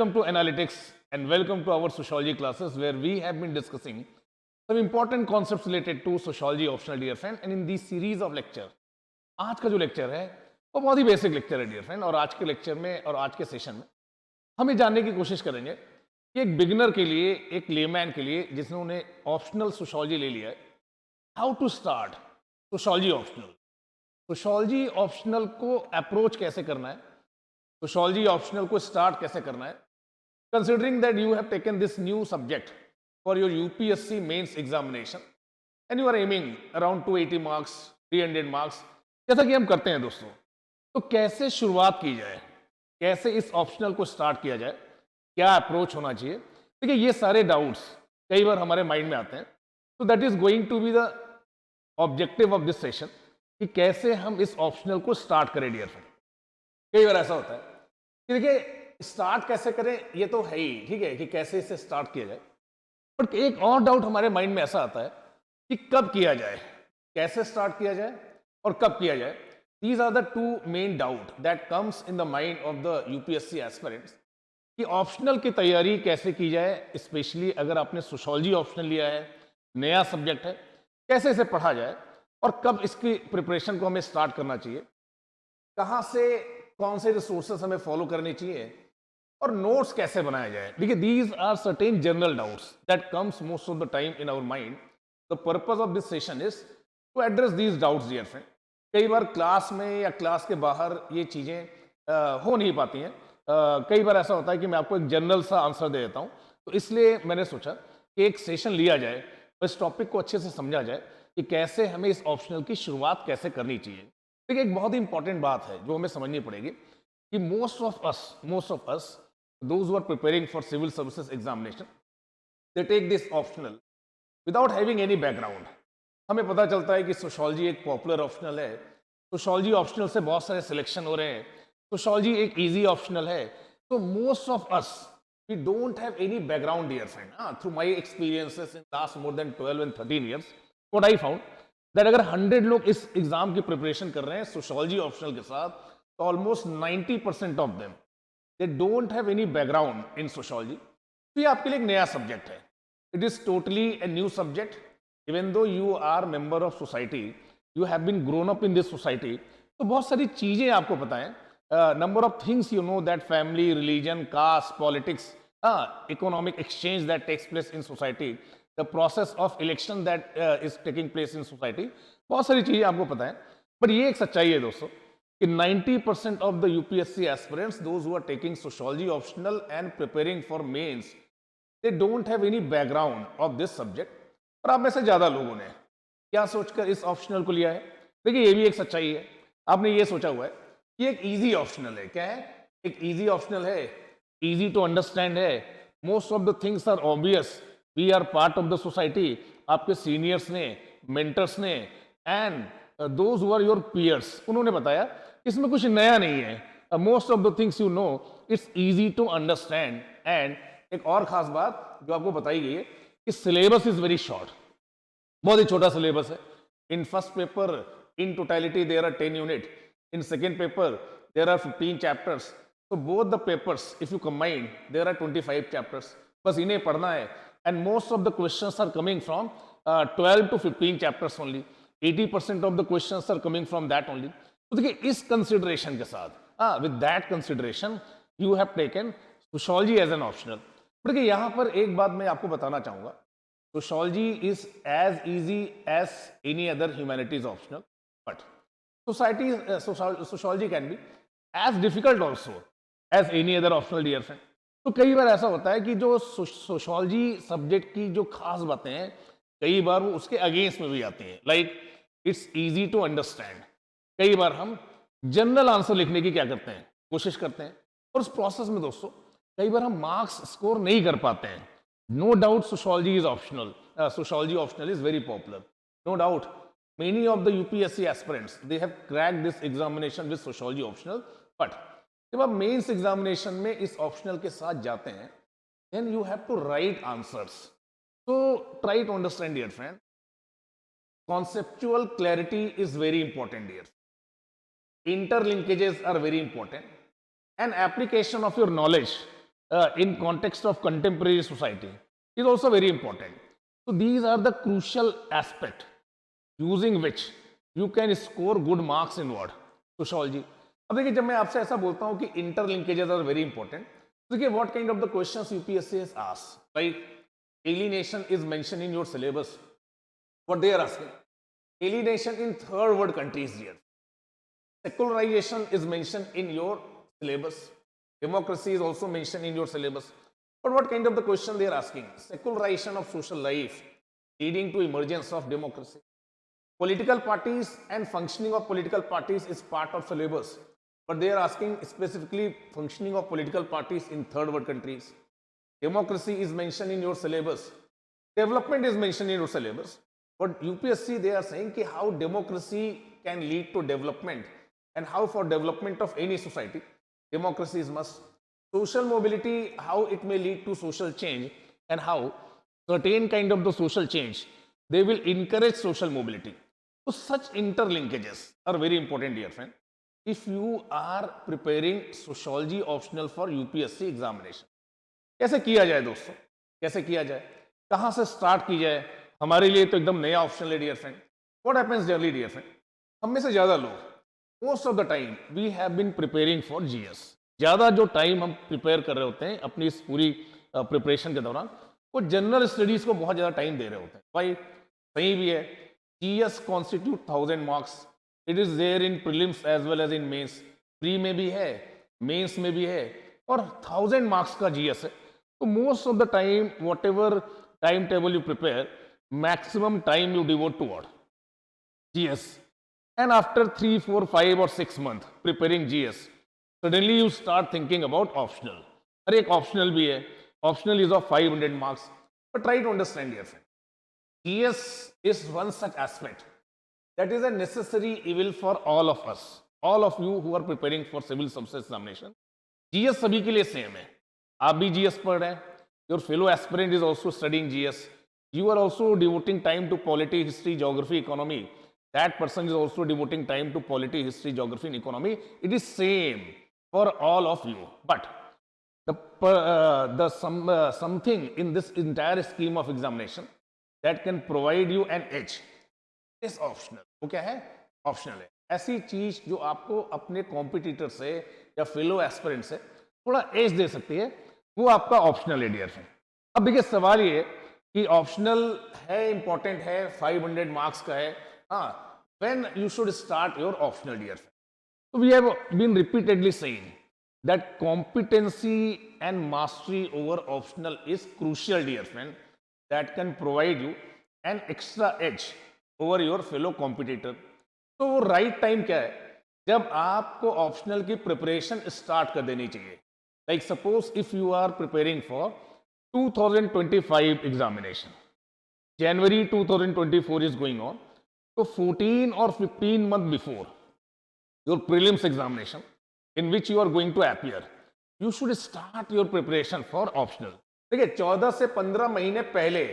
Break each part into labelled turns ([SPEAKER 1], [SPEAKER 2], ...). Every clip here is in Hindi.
[SPEAKER 1] Welcome to Analytics and welcome to our sociology classes where we have been discussing some important concepts related to sociology optional, dear friend. And in this series of lecture, आज का जो लेक्चर है वो बहुत ही बेसिक लेक्चर है डियर फ्रेंड। और आज के लेक्चर में और आज के सेशन में हम ये जानने की कोशिश करेंगे कि एक बिगिनर के लिए, एक लेमैन के लिए जिन्होंने ऑप्शनल सोशोलॉजी ले लिया है, how to start sociology optional. Sociology optional को अप्रोच कैसे करना है, सोशोलॉजी ऑप्शनल को स्टार्ट कैसे करना है, considering that you have taken this new subject for your UPSC mains examination and you are aiming around 280 marks, 300 marks, जैसा कि हम करते हैं दोस्तों। तो कैसे शुरुआत की जाए, कैसे इस ऑप्शनल को स्टार्ट किया जाए, क्या अप्रोच होना चाहिए। देखिए ये सारे डाउट्स कई बार हमारे माइंड में आते हैं, तो that is going to be the objective of this session कि कैसे हम इस ऑप्शनल को स्टार्ट करें डियर फ्रेंड। कई बार ऐसा होता है कि देखिए स्टार्ट कैसे करें ये तो है ही, ठीक है, कि कैसे इसे स्टार्ट किया जाए, बट एक और डाउट हमारे माइंड में ऐसा आता है कि कब किया जाए, कैसे स्टार्ट किया जाए और कब किया जाए। These are the two main doubt that comes in the mind of the UPSC aspirants कि ऑप्शनल की तैयारी कैसे की जाए, स्पेशली अगर आपने सोशोलॉजी ऑप्शनल लिया है, नया सब्जेक्ट है, कैसे इसे पढ़ा जाए और कब इसकी प्रिपरेशन को हमें स्टार्ट करना चाहिए, कहाँ से कौन से रिसोर्सेस हमें फॉलो करने चाहिए और नोट्स कैसे बनाया जाए। देखिए these are certain general doubts that comes most of the time in our mind. The purpose of this session is to address these doubts dear friend. कई बार क्लास में या क्लास के बाहर ये चीज़ें हो नहीं पाती हैं। कई बार ऐसा होता है कि मैं आपको एक जनरल सा आंसर दे देता हूँ, तो इसलिए मैंने सोचा कि एक सेशन लिया जाए और इस टॉपिक को अच्छे से समझा जाए कि कैसे हमें इस ऑप्शनल की शुरुआत कैसे करनी चाहिए। देखिए एक बहुत ही इंपॉर्टेंट बात है जो हमें समझनी पड़ेगी कि most of us those who are preparing for civil services examination, they take this optional without having any background. हमें पता चलता है कि सोशोलॉजी एक पॉपुलर ऑप्शनल है, सोशोलॉजी ऑप्शनल से बहुत सारे सिलेक्शन हो रहे हैं, सोशोलॉजी एक इजी ऑप्शनल है। तो most of us we don't have any background dear friend. Through my experiences in last more than 12 and 13 years, what I found that अगर 100 लोग इस एग्जाम की प्रिपरेशन कर रहे हैं सोशोलॉजी ऑप्शनल के साथ, तो almost 90% of them they don't have any background in sociology. तो ये आपके लिए एक नया सब्जेक्ट है, it is totally a new subject. Even though you are member of society, you have been grown up in this society, तो बहुत सारी चीजें आपको पता है। Number of things you know that family, religion, caste, politics, economic exchange that takes place in society, the process of election that is taking place in society, बहुत सारी चीजें आपको पता है। बट ये एक सच्चाई है दोस्तों कि 90% of the UPSC aspirants, those who are taking sociology optional and preparing for mains, they don't have any background of this subject. और आप में से ज्यादा लोगों ने क्या सोचकर इस ऑप्शनल को लिया है। देखिए ये भी एक सच्चाई है, आपने ये सोचा हुआ है कि एक इजी ऑप्शनल है। क्या है? एक इजी ऑप्शनल है, इजी टू अंडरस्टैंड है, most of the things are obvious, we are part of the society. आपके सीनियर्स ने, मेंटर्स ने and those who are your peers, उन्होंने बताया इसमें कुछ नया नहीं है। Most of the things you know, it's easy to understand. And एक और खास बात जो आपको बताई गई है कि सिलेबस इज वेरी शॉर्ट, बहुत ही छोटा सिलेबस है। In first paper in totality there are 10 unit, in second paper there are 15 chapters, तो both the papers if you combine there are 25 chapters. बस इन्हें पढ़ना है and most of the questions are coming from 12 to 15 chapters only. 80% of the questions are coming from that only. तो देखिए इस कंसिडरेशन के साथ, with that consideration you have taken sociology as an optional. देखिए यहाँ पर एक बात मैं आपको बताना चाहूंगा, sociology is as easy as any other humanities optional, but sociology can be as difficult also as any other optional dear friend. तो कई बार ऐसा होता है कि जो सोशोलॉजी सब्जेक्ट की जो खास बातें हैं, कई बार वो उसके अगेंस्ट में भी आती हैं। Like it's easy to understand. कई बार हम जनरल आंसर लिखने की क्या करते हैं, कोशिश करते हैं, और उस प्रोसेस में दोस्तों कई बार हम मार्क्स स्कोर नहीं कर पाते हैं। No doubt sociology is optional, sociology optional is very popular, no doubt many of the UPSC aspirants they have cracked this examination with sociology optional. But जब आप मेंस एग्जामिनेशन में इस ऑप्शनल के साथ जाते हैं, then you have to write answers. So try to understand, dear friend. Conceptual clarity is very important, dear. Interlinkages are very important. And application of your knowledge in context of contemporary society is also very important. So these are the crucial aspect using which you can score good marks in what sociology. अब देखिए जब मैं आपसे ऐसा बोलता हूं कि इंटरलिंकेजेस आर वेरी इंपॉर्टेंट, देखिए what kind of the questions UPSC has asked, like alienation is mentioned in your syllabus. What they are asking, alienation in third world countries here. Secularization is mentioned in your syllabus. Democracy is also mentioned in your syllabus. But what kind of the question they are asking? Secularization of social life leading to emergence of democracy. Political parties and functioning of political parties is part of syllabus. But they are asking specifically functioning of political parties in third world countries. Democracy is mentioned in your syllabus. Development is mentioned in your syllabus. But UPSC, they are saying ki how democracy can lead to development and how for development of any society, democracy is must. Social mobility, how it may lead to social change and how certain kind of the social change, they will encourage social mobility. So such interlinkages are very important, dear friend. If you are preparing sociology optional for UPSC examination, कैसे किया जाए दोस्तों, कैसे किया जाए, कहां से स्टार्ट की जाए, हमारे लिए तो एकदम नया ऑप्शन है dear friend. What happens generally dear friend, हम में से ज्यादा लोग most of the time we have been preparing for GS. ज्यादा जो टाइम हम प्रिपेयर कर रहे होते हैं अपनी इस पूरी प्रिपरेशन के दौरान, वो जनरल स्टडीज को बहुत ज्यादा टाइम दे रहे होते हैं. भाई सही भी है, GS constitute 1000 marks, it is there in prelims as well as in mains. Pre में भी है, मेंस में भी है, और 1000 मार्क्स का जीएस है. So most of the time, whatever timetable you prepare, maximum time you devote to what? GS. And after 3, 4, 5 or 6 months preparing GS, suddenly you start thinking about optional. अरे एक optional भी है, optional is of 500 marks. But try to understand here, friend. GS is one such aspect that is a necessary evil for all of us. All of you who are preparing for civil service examination. GS सभी के लिए सेम है. आप भी जीएस पढ़ रहे हैं, your fellow aspirant is also studying GS, you are also devoting time to polity, history, geography, economy, that person is also devoting time to polity, history, geography and economy. It is same for all of you, but something in this entire scheme of examination that can provide you an edge is optional. वो क्या है? ऑप्शनल है. ऐसी चीज जो आपको अपने कॉम्पिटिटर से या फेलो एस्पिरेंट से थोड़ा एज दे सकती है, वो आपका ऑप्शनल है डियर फ्रेंड. अब देखिए सवाल ये कि ऑप्शनल है, इंपॉर्टेंट है, 500 मार्क्स का है, हाँ, when you should start your optional dear friend. So we have been repeatedly saying that competency and mastery over optional is crucial, dear friend, that can provide you an extra edge over your fellow competitor. तो वो right time क्या है? जब आपको ऑप्शनल की प्रिपरेशन स्टार्ट कर देनी चाहिए. Like suppose if you are preparing for 2025 examination, January 2024 is going on, so 14 or 15 months before your prelims examination in which you are going to appear, you should start your preparation for optional. देखिए 14 से 15 महीने पहले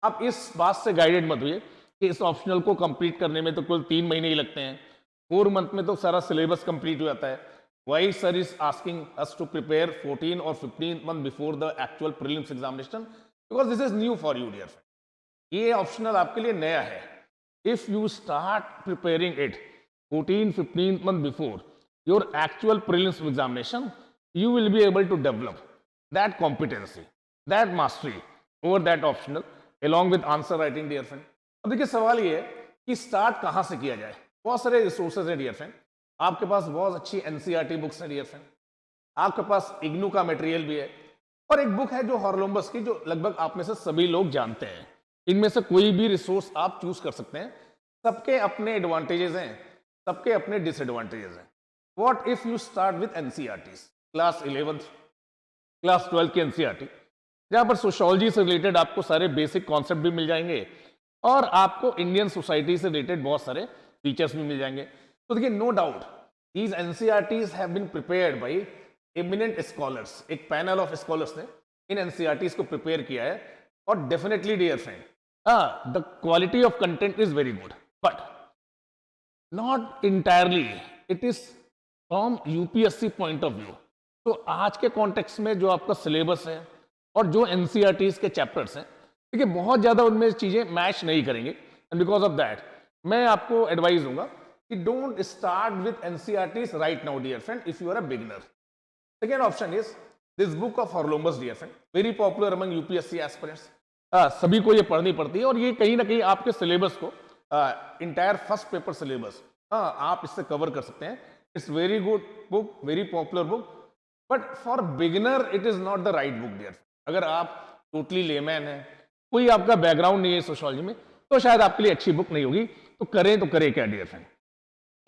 [SPEAKER 1] आप इस बात से गाइडेड मत हुए कि इस ऑप्शनल को कंप्लीट करने में तो कुल 3 महीने ही लगते हैं, 4 मंथ में तो सारा सिलेबस कंप्लीट हो जाता है. Why sir is asking us to prepare 14 or 15 months before the actual prelims examination? Because this is new for you, dear friend. ये ऑप्शनल आपके लिए नया है. If you start preparing it 14-15 months before your actual prelims examination, you will be able to develop that competency, that mastery over that optional along with answer writing, dear friend. अब देखिए सवाल ये है कि स्टार्ट कहाँ से किया जाए. बहुत सारे रिसोर्सेज हैं डियर फ्रेंड. आपके पास बहुत अच्छी एनसीईआरटी बुक्स हैं डियर फ्रेंड, आपके पास इग्नू का मटेरियल भी है, और एक बुक है जो हॉर्लोम्बस की, जो लगभग आप में से सभी लोग जानते हैं. इनमें से कोई भी रिसोर्स आप चूज कर सकते हैं. सबके अपने एडवांटेजेस हैं, सबके अपने डिसएडवांटेजेस हैं. What if you start with NCERT, class 11th, class 12 की एनसीईआरटी, जहां पर सोशियोलॉजी से रिलेटेड आपको सारे बेसिक कॉन्सेप्ट भी मिल जाएंगे और आपको इंडियन सोसाइटी से रिलेटेड बहुत सारे फीचर्स भी मिल जाएंगे. तो देखिए no doubt these NCERTs have been prepared by eminent scholars. एक पैनल ऑफ स्कॉलर्स ने इन एनसीईआरटीज को प्रिपेयर किया है, और definitely dear friend the quality of content is very good, but not entirely. It is from UPSC point of view, तो आज के कॉन्टेक्स्ट में जो आपका सिलेबस है और जो एनसीईआरटीज के चैप्टर्स हैं, देखिए बहुत ज़्यादा उनमें चीज़ें मैच नहीं करेंगे, एंड बिकॉज ऑफ दैट मैं आपको एडवाइस दूंगा कि don't start with NCERTs right now dear friend if you are a beginner. Second option is this book of Haralambos dear friend, very popular among UPSC aspirants. सभी को ये पढ़नी पड़ती है और ये कहीं ना कहीं आपके सिलेबस को इंटायर फर्स्ट पेपर सिलेबस आप इससे कवर कर सकते हैं. It's very good book, very popular book, but for beginner it is not the right book dear. अगर आप टोटली लेमैन है, कोई आपका बैकग्राउंड नहीं है सोशियोलॉजी में, तो शायद आपके लिए अच्छी बुक नहीं होगी. तो करें क्या dear friend?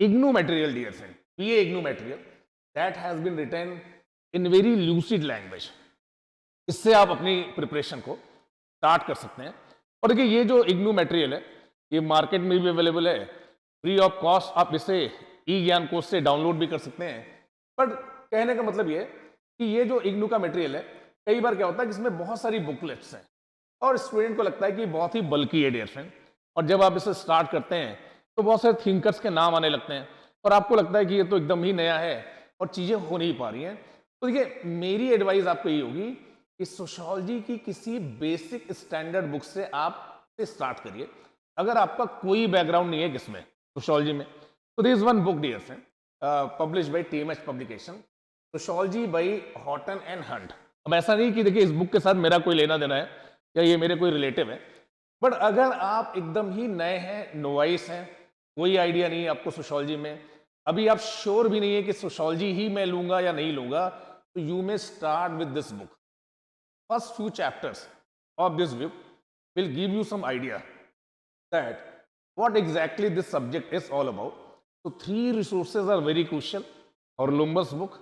[SPEAKER 1] IGNOU material dear friend, ये IGNOU material that has been written in very lucid language. इससे आप अपनी प्रिपरेशन को स्टार्ट कर सकते हैं. और देखिए ये जो इग्नू मटेरियल है ये मार्केट में भी अवेलेबल है, फ्री ऑफ कॉस्ट. आप इसे ई ज्ञान कोर्स से डाउनलोड भी कर सकते हैं. बट कहने का मतलब ये कि ये जो इग्नू का मटेरियल है, कई बार क्या होता है कि इसमें बहुत सारी बुकलेट्स हैं और स्टूडेंट को लगता है कि बहुत ही बल्कि है डियर फ्रेंड. और जब आप इसे स्टार्ट करते हैं तो बहुत सारे थिंकर्स के नाम आने लगते हैं और आपको लगता है कि ये तो एकदम ही नया है और चीज़ें हो नहीं पा रही हैं. तो देखिए मेरी एडवाइस आपको ये होगी कि सोशियोलॉजी की किसी बेसिक स्टैंडर्ड बुक से आप स्टार्ट करिए. अगर आपका कोई बैकग्राउंड नहीं है किसमें सोशियोलॉजी में, तो this one book dear friend publish by TMH publication, sociology by Horton and Hunt. अब ऐसा नहीं कि देखिए इस बुक के साथ मेरा कोई लेना देना है या ये मेरे कोई रिलेटिव है, बट अगर आप एकदम ही नए हैं, नोवाइस हैं, कोई आइडिया नहीं है आपको सोशियोलॉजी में, अभी आप श्योर भी नहीं है कि सोशियोलॉजी ही मैं लूंगा या नहीं लूंगा, तो you may start with this book. First few chapters of this book will give you some idea that what exactly this subject is all about. So 3 resources are very crucial: Horlumbus book,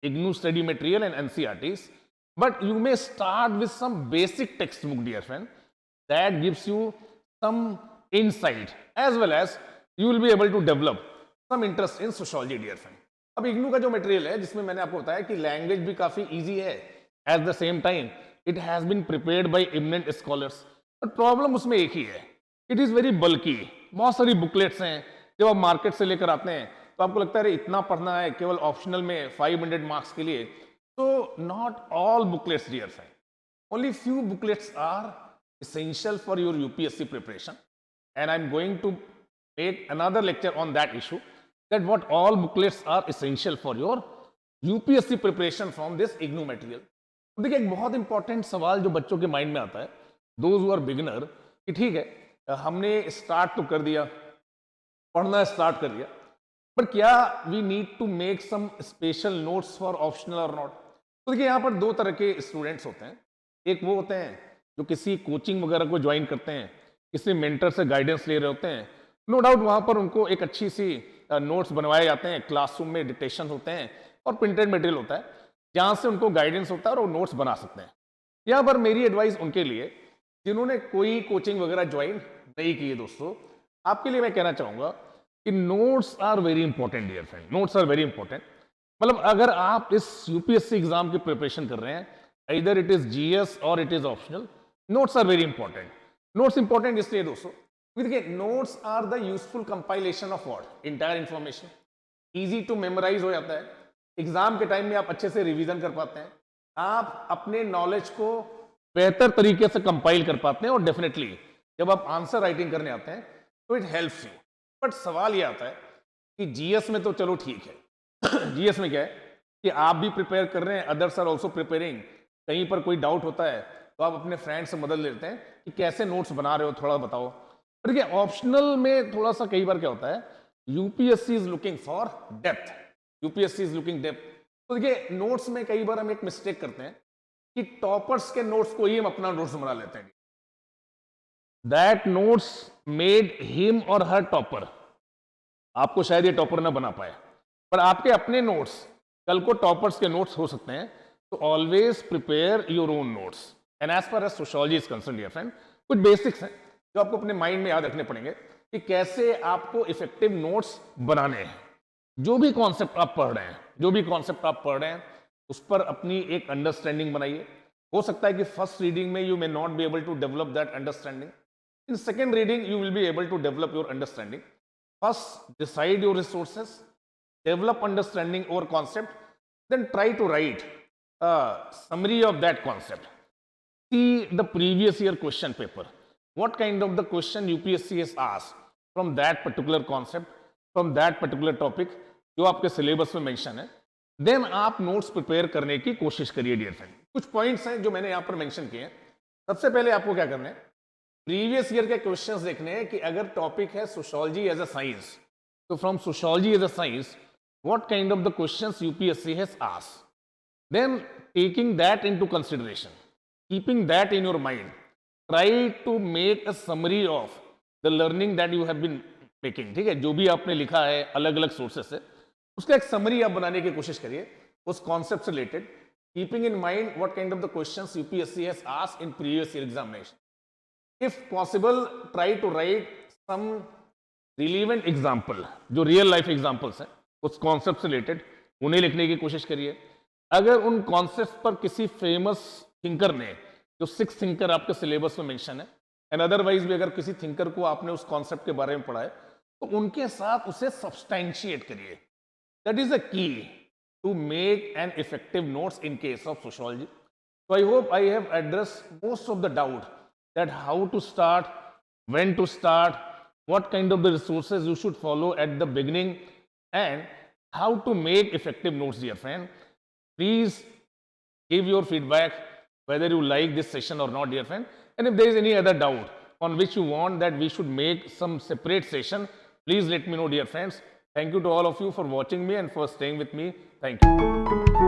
[SPEAKER 1] IGNOU study material and NCERTs. But you may start with some basic textbook dear friend that gives you some insight as well as you will be able to develop some interest in sociology dear friend. अब IGNOU का जो मटेरियल है जिसमें मैंने आपको बताया कि लैंग्वेज भी काफ़ी ईजी है, at the same time it has been prepared by eminent scholars. But problem उसमें एक ही है, इट इज़ वेरी बल्की. बहुत सारी बुकलेट्स हैं, जब आप मार्केट से लेकर आते हैं तो आपको लगता है अरे इतना पढ़ना है केवल ऑप्शनल में 500 मार्क्स के लिए. तो not all booklets dear friend, only few booklets are essential for your UPSC preparation, and I'm going to make another lecture on that issue, that what all booklets are essential for your UPSC preparation from this IGNOU material. तो देखिए एक बहुत इंपॉर्टेंट सवाल जो बच्चों के माइंड में आता है, दोज हु आर बिगिनर, कि ठीक है हमने स्टार्ट तो कर दिया, पढ़ना स्टार्ट कर दिया, पर क्या we need to make some special notes for optional और नॉट. तो देखिए यहाँ पर दो तरह के स्टूडेंट्स होते हैं. एक वो होते हैं जो किसी कोचिंग वगैरह को ज्वाइन करते हैं, किसी मेंटर से गाइडेंस ले रहे होते हैं. नो डाउट वहाँ पर उनको एक अच्छी सी नोट्स बनवाए जाते हैं, क्लासरूम में डिक्टेशन होते हैं और प्रिंटेड मटेरियल होता है जहाँ से उनको गाइडेंस होता है और वो नोट्स बना सकते हैं. यहाँ पर मेरी एडवाइस उनके लिए जिन्होंने कोई कोचिंग वगैरह ज्वाइन नहीं की है, दोस्तों आपके लिए मैं कहना चाहूँगा कि notes are very important dear friend, notes are very important. मतलब अगर आप इस यूपीएससी एग्जाम की प्रिपरेशन कर रहे हैं, either it is GS or it is optional, notes are very important. Notes important इसलिए दोस्तों देखिए notes are the useful compilation of what? Entire information. Easy to memorize हो जाता है, एग्जाम के टाइम में आप अच्छे से रिवीजन कर पाते हैं, आप अपने नॉलेज को बेहतर तरीके से कंपाइल कर पाते हैं और डेफिनेटली जब आप आंसर राइटिंग करने आते हैं तो इट हेल्प्स यू. बट सवाल ये आता है कि जीएस में तो चलो ठीक है, जीएस में क्या है कि आप भी प्रिपेयर कर रहे हैं, अदर्स आर ऑल्सो प्रिपेयरिंग, कहीं पर कोई डाउट होता है तो आप अपने फ्रेंड से मदद लेते हैं कि कैसे नोट्स बना रहे हो, थोड़ा बताओ. देखिए ऑप्शनल में थोड़ा सा कई बार क्या होता है, UPSC is looking for depth, UPSC is looking depth. तो देखिए नोट्स में कई बार हम एक मिस्टेक करते हैं कि टॉपर्स के नोट्स को ही हम अपना नोट्स बना लेते हैं. दैट नोट्स मेड हिम और हर टॉपर. आपको शायद ये टॉपर ना बना पाए, पर आपके अपने नोट्स कल को टॉपर्स के नोट्स हो सकते हैं. तो always prepare your own notes. And as far as sociology is concern dear friend, कुछ बेसिक्स हैं जो आपको अपने माइंड में याद रखने पड़ेंगे कि कैसे आपको इफेक्टिव नोट्स बनाने हैं. जो भी कॉन्सेप्ट आप पढ़ रहे हैं, जो भी कॉन्सेप्ट आप पढ़ रहे हैं उस पर अपनी एक अंडरस्टैंडिंग बनाइए. हो सकता है कि फर्स्ट रीडिंग में you may not be able to develop that understanding, in second reading you will be able to develop your understanding. First decide your resources, develop understanding over concept, then try to write a summary of that concept. See the previous year question paper. What kind of the question UPSC has asked from that particular concept, from that particular topic जो आपके सिलेबस में मेंशन है, देन आप नोट्स प्रिपेयर करने की कोशिश करिए डियर फ्रेंड. कुछ पॉइंट्स हैं जो मैंने यहाँ पर मेंशन किए हैं. सबसे पहले आपको क्या करना है, प्रीवियस ईयर के क्वेश्चंस देखने हैं कि अगर टॉपिक है सोशियोलॉजी एज अ साइंस, तो from sociology as a science what kind of the questions UPSC has asked. Then taking that into consideration, keeping that in your mind, try to make a summary of the learning that you have been making. ठीक है, जो भी आपने लिखा है अलग अलग सोर्सेस से, उसका एक समरी आप बनाने की कोशिश करिए उस कॉन्सेप्ट से related, keeping in mind what kind of the questions UPSC has asked in previous year examination. If possible try to write some relevant example, जो रियल लाइफ एग्जाम्पल्स हैं उस कॉन्सेप्ट से रिलेटेड, उन्हें लिखने की कोशिश करिए. अगर उन कॉन्सेप्ट पर किसी फेमस थिंकर ने, जो 6 थिंकर आपके सिलेबस में मेंशन है, एंड अदरवाइज भी अगर किसी थिंकर को आपने उस कॉन्सेप्ट के बारे में पढ़ा है, तो उनके साथ उसे सब्सटैंशिएट करिए. That is a key to make an effective notes in case of sociology. So I hope I have addressed most of the doubt that how to start, when to start, what kind of the resources you should follow at the beginning, and how to make effective notes, dear friend. Please give your feedback whether you like this session or not, dear friend. And if there is any other doubt on which you want that we should make some separate session, please let me know, dear friends. Thank you to all of you for watching me and for staying with me. Thank you.